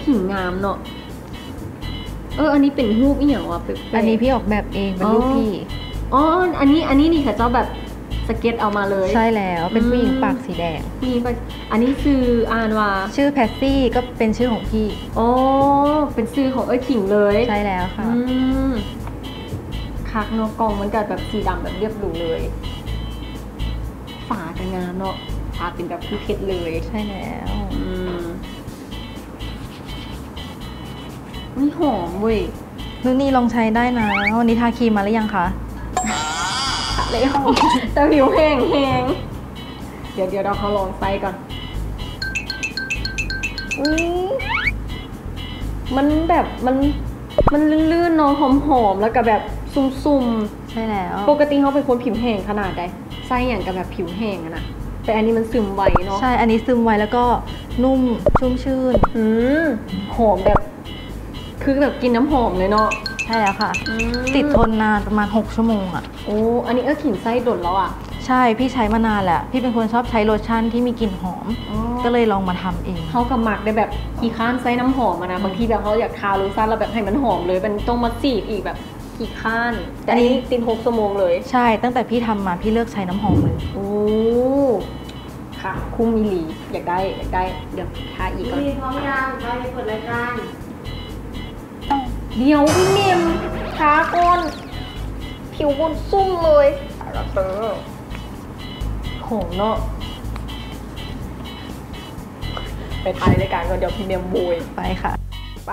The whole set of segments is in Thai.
ขิงงามเนาะอันนี้เป็นรูปอีหยังวะอันนี้พี่ออกแบบเองเป็นรูปพี่อันนี้นี่ค่ะเจ้าแบบสเก็ตเอามาเลยใช่แล้วเป็นผู้หญิงปากสีแดงผู้หญิงปากอันนี้ชื่ออ่านว่าชื่อแพตซี่ก็เป็นชื่อของพี่เป็นชื่อของขิงเลยใช่แล้วค่ะคักเนาะกล่องมันกับแบบสีดำแบบเรียบหรูเลยฝากันงามเนาะฝาเป็นแบบคือเพชรเลยใช่แล้วนี่หอมเว้ยนี่ลองใช้ได้นะวันนี้ทาครีมมาหรือยังคะเลยหอมแต่ผิวแห้งเดี๋ยวเราเขาลองใส่ก่อนมันแบบมันลื่นๆเนาะหอมๆแล้วก็แบบซุ่มๆใช่แล้วปกติเขาเป็นคนผิวแห้งขนาดใดใส่อย่างกับแบบผิวแห้งนะแต่อันนี้มันซึมไวเนาะใช่อันนี้ซึมไวแล้วก็นุ่มชุ่มชื่นหอมแบบคือแบบกินน้ำหอมเลยเนาะใช่แล้วค่ะติดทนนานประมาณ6 ชั่วโมงอ่ะอันนี้ขิงไส้ดดแล้วอ่ะใช่พี่ใช้มานานแหละพี่เป็นคนชอบใช้โลชั่นที่มีกลิ่นหอมก็เลยลองมาทำเองเขากับหมักได้แบบขี้ข้านไส้น้ำหอมนะบางทีแบบเขาอยากทาโลชั่นแล้วแบบให้มันหอมเลยมันต้องมาสีอีกแบบขี้ข้านแต่อันนี้ติด6 ชั่วโมงเลยใช่ตั้งแต่พี่ทำมาพี่เลิกใช้น้ำหอมเลยค่ะคุ้มมิลีอยากได้เดี๋ยวทาอีกก่อนพร้อมยังไปเปิดรายการเดี๋ยวพี่เมมทาก่อนผิวบนซุ่มเลยหอมเนาะไปทายรายการก่อนเดี๋ยวพี่เมมโบยไปค่ะไป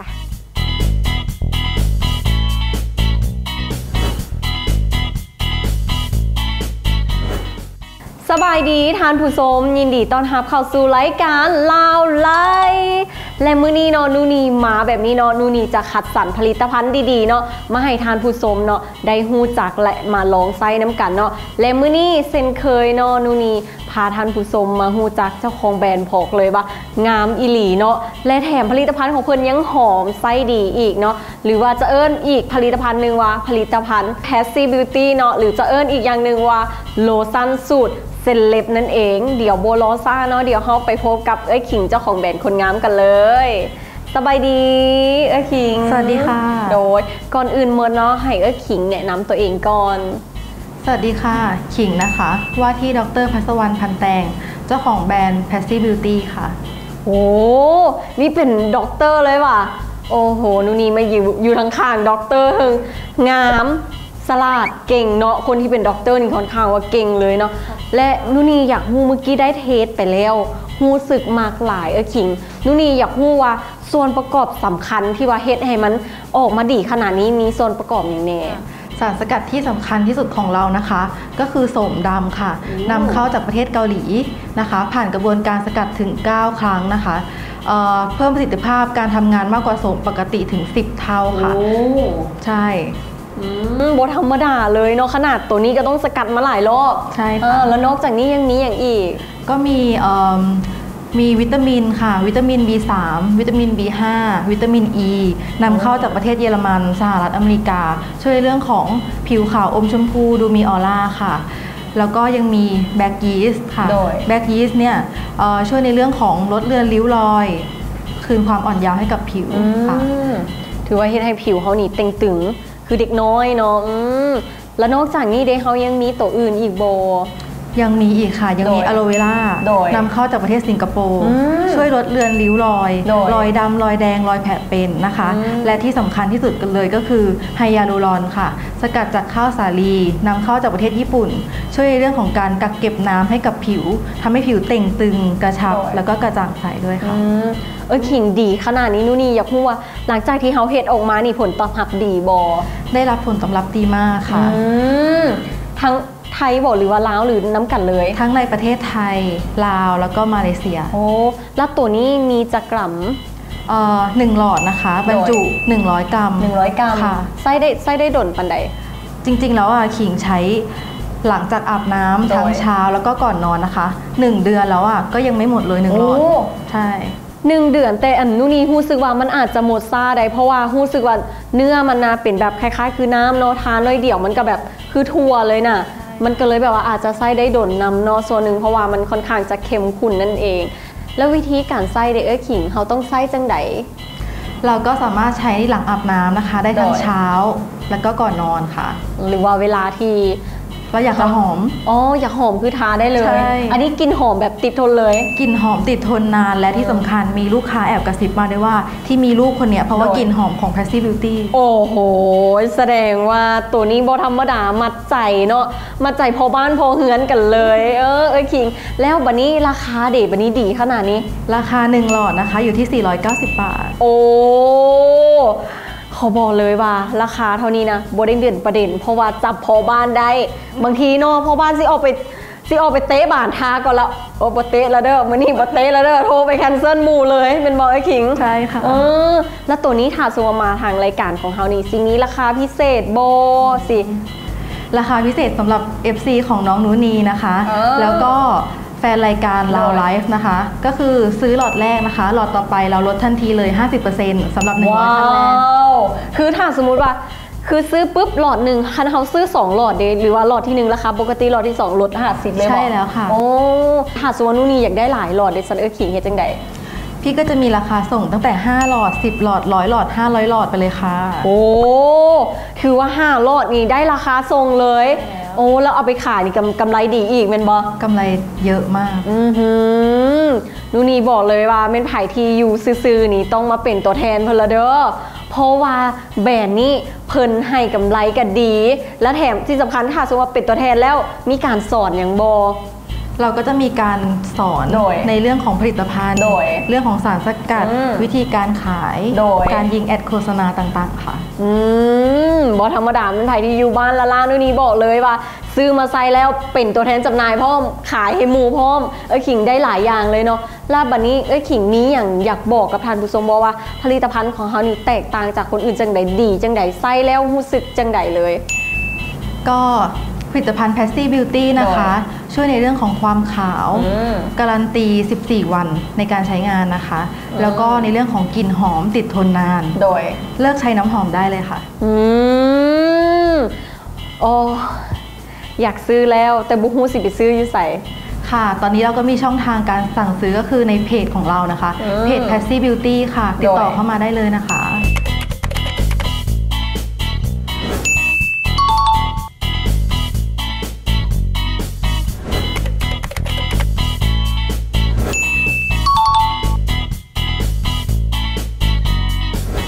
สบายดีทานผู้ชมยินดีต้อนรับเข้าสู่รายการลาวไลและมื้อนี้เนาะนูนีมาแบบนี้เนาะนูนีจะคัดสรรผลิตภัณฑ์ดีๆเนาะมาให้ทานผู้ชมเนาะได้ฮู้จักและมาลองใช้น้ำกันเนาะและมื้อนี้เช่นเคยเนาะนูนีพาทานผู้ชมมาฮู้จักเจ้าของแบรนด์บอกเลยว่างามอีหลีเนาะและแถมผลิตภัณฑ์ของเพิ่นยังหอมไส้ดีอีกเนาะหรือว่าจะเอิ้นอีกผลิตภัณฑ์นึงว่าผลิตภัณฑ์ Passive Beauty เนาะหรือจะเอิ้นอีกอย่างนึงว่าโลชั่นสูตรเซเลบนั่นเองเดี๋ยวโบลอซ่าเนาะเดี๋ยวเราไปพบกับขิงเจ้าของแบรนด์คนงามกันเลยสบายดีขิงสวัสดีค่ะโดยก่อนอื่นเมื่อเนาะให้ขิงแนะนำตัวเองก่อนสวัสดีค่ะขิงนะคะว่าที่ดร.ภัสวรรณ พันแตงเจ้าของแบรนด์ Passive Beauty ค่ะโอ้นี่เป็นด็อกเตอร์เลยว่ะโอ้โหนูนี่มาอยู่ทางข้างด็อกเตอร์งามสลาดเก่งเนาะคนที่เป็นด็อกเตอร์นี่ค่อนข้างว่าเก่งเลยเนาะและนูนี่อยากฮู้เมื่อกี้ได้เทสไปแล้วฮู้สึกมากหลายขิงนูนี่อยากฮู้ว่าส่วนประกอบสำคัญที่ว่าเฮ็ดให้มันออกมาดีขนาดนี้มีส่วนประกอบอย่างแน่สารสกัดที่สำคัญที่สุดของเรานะคะก็คือโสมดำค่ะนำเข้าจากประเทศเกาหลีนะคะผ่านกระบวนการสกัดถึง9 ครั้งนะคะเพิ่มประสิทธิภาพการทำงานมากกว่าโสมปกติถึง10 เท่าค่ะใช่บธรรมดาเลยเนาะขนาดตัวนี้ก็ต้องสกัดมาหลายรอบใช่ค่ะแล้วนอกจากนี้ยังมีอย่างอีกก็มีวิตามินค่ะวิตามิน B3 วิตามิน B5 วิตามิน E นำเข้าจากประเทศเยอรมันสหรัฐอเมริกาช่วยเรื่องของผิวขาวอมชมพูดูมีออร่าค่ะแล้วก็ยังมีแบล็กยีสต์ค่ะแบล็กยีสต์เนี่ยช่วยในเรื่องของลดเลือนริ้วรอยคืนความอ่อนเยาว์ให้กับผิวค่ะถือว่าเฮ็ดให้ผิวเขานี่เต่งตึงคือเด็กน้อยเนาะแล้วนอกจากนี้เขายังมีตัวอื่นอีกโบยังมีอีกค่ะยังมีอะโลเวรานำเข้าจากประเทศสิงคโปร์ช่วยลดเลือนริ้วรอยรอยดำรอยแดงรอยแผลเป็นนะคะและที่สำคัญที่สุดกันเลยก็คือไฮยาลูรอนค่ะสกัดจากข้าวสาลีนำเข้าจากประเทศญี่ปุ่นช่วยในเรื่องของการกักเก็บน้ำให้กับผิวทำให้ผิวเต่งตึงกระชับแล้วก็กระจ่างใสด้วยค่ะขิงดีขนาดนี้นู่นนี่อยากพูดว่าหลังจากที่เขาเฮ็ดออกมานี่ผลตอบรับดีบอได้รับผลตอบรับดีมากค่ะทั้งไทยบอกหรือว่าลาวหรือน้ำกันเลยทั้งในประเทศไทยลาวแล้วก็มาเลเซียโอ้แล้วตัวนี้มีจะกรัม1 หลอดนะคะบรรจุ100 กรัม100 กรัมค่ะไส้ได้ดนปันใดจริงๆแล้วขิงใช้หลังจากอาบน้ำทั้งเช้าแล้วก็ก่อนนอนนะคะ1 เดือนแล้วก็ยังไม่หมดเลย1 หลอดใช่1 เดือนแต่อันนู้นนี่รู้สึกว่ามันอาจจะหมดซ่าได้เพราะว่ารู้สึกว่าเนื้อมันน่าเป็นแบบคล้ายๆคือน้ำเนาะทานเลยเดี่ยวมันก็แบบคือทั่วเลยน่ะมันก็เลยแบบว่าอาจจะไส้ได้ดนนำเนาะส่วนหนึ่งเพราะว่ามันค่อนข้างจะเข้มข้นนั่นเองแล้ววิธีการไส้เด็กขิงเขาต้องไส้จังได เราก็สามารถใช้หลังอาบน้ำนะคะ ได้ทั้งเช้าแล้วก็ก่อนนอนค่ะ หรือว่าเวลาที่เราอยากจะหอมอยากหอมคือทาได้เลย อันนี้กลิ่นหอมแบบติดทนเลยกลิ่นหอมติดทนนานและที่สำคัญมีลูกค้าแอบกระซิบมาด้วยว่าที่มีลูกคนเนี้ยเพราะว่ากลิ่นหอมของ Passive Beauty โอ้โหแสดงว่าตัวนี้บ่ธรรมดามัดใจเนาะมัดใจพอบ้านพอเฮือนกันเลยคิงแล้วบัดนี้ราคาเด็ดบัดนี้ดีขนาดนี้ราคา1หลอดนะคะอยู่ที่490 บาทโอ้เขาบอกเลยว่าราคาเท่านี้นะบ่ได้เด่นประเด็นเพราะว่าจับพอบ้านได้บางทีเนาะพอบ้านสิออกไปเตะบ้านทาก่อนแล้วบ่เตะแล้วเด้อมื้อนี้บ่เตะแล้วเด้อโทรไปแคนเซิลหมู่เลยเป็นบอกไอ้ขิงใช่ค่ะแล้วตัวนี้ถ้าสมมุติมาทางรายการของเฮานี่สิ่งนี้ราคาพิเศษบ่สิราคาพิเศษสำหรับ FC ของน้องนูนีนะคะแล้วก็แฟนรายการลาวไลฟ์นะคะก็คือซื้อหลอดแรกนะคะหลอดต่อไปเราลดทันทีเลย 50% สำหรับ100ท่านแรกคือถ้าสมมุติว่าคือซื้อปุ๊บหลอดหนึ่งคันเขาซื้อ2หลอดเดหรือว่าหลอดที่1ราคาปกติหลอดที่2ลด50เลยใช่แล้วค่ะโอ้ถ้าสมมุตินี่อยากได้หลายหลอดเดซันขิงเฮ็ดจังได๋พี่ก็จะมีราคาส่งตั้งแต่5หลอด10หลอด100หลอด500หลอดไปเลยค่ะโอ้ถือว่า5หลอดนี่ได้ราคาส่งเลยโอ้แล้วเอาไปขายนี่กำไรดีอีกแม่นบ่กำไรเยอะมากนูนี่บอกเลยว่าเป็นไผที่อยู่ซื่อๆนี่ต้องมาเป็นตัวแทนเพิ่นละเด้อเพราะว่าแบรนด์นี้เพิ่นให้กำไรกันดีและแถมที่สำคัญถ้าสมมุติว่าเป็นตัวแทนแล้วมีการสอนอย่างบ่เราก็จะมีการสอนในเรื่องของผลิตภัณฑ์เรื่องของสารสกัดวิธีการขายการยิงแอดโฆษณาต่างๆค่ะบ่ธรรมดาเป็นไผที่อยู่บ้านละล่างนี่บอกเลยว่าซื้อมาใส่แล้วเป็นตัวแทนจำหน่ายพร้อมขายให้หมู่พร้อมขิงได้หลายอย่างเลยเนาะแล้วบัดนี้ขิงนี้อย่างอยากบอกกับท่านผู้ชมว่าผลิตภัณฑ์ของเฮานี่แตกต่างจากคนอื่นจังใดดีจังใดใส่แล้วรู้สึกจังใดเลยก็ผลิตภัณฑ์ Passive Beauty นะคะช่วยในเรื่องของความขาวการันตี14วันในการใช้งานนะคะแล้วก็ในเรื่องของกลิ่นหอมติดทนนานโดยเลิกใช้น้ำหอมได้เลยค่ะอยากซื้อแล้วแต่บุฮู้สิไปซื้ออยู่ใส่ค่ะตอนนี้เราก็มีช่องทางการสั่งซื้อก็คือในเพจของเรานะคะเพจ Passive Beauty ค่ะติดต่อเข้ามาได้เลยนะคะ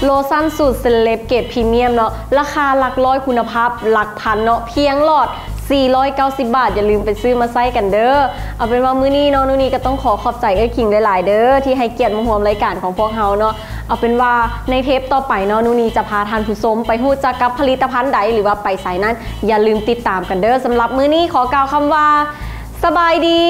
โลชั่นสูตรเซเลบเกรดพรีเมียมเนาะราคาหลักร้อยคุณภาพหลักพันเนาะเพียงหลอด490 บาทอย่าลืมไปซื้อมาใส่กันเด้อเอาเป็นว่ามื้อนี้เนาะนูนี่ก็ต้องขอบใจคิงหลายๆเด้อที่ให้เกียรติมาร่วมรายการของพวกเฮาเนาะเอาเป็นว่าในเทปต่อไปเนาะนูนี่จะพาท่านผู้ชมไปฮู้จักกับผลิตภัณฑ์ใดหรือว่าไปไสนั้นอย่าลืมติดตามกันเด้อสำหรับมื้อนี้ขอกล่าวคำว่าสบายดี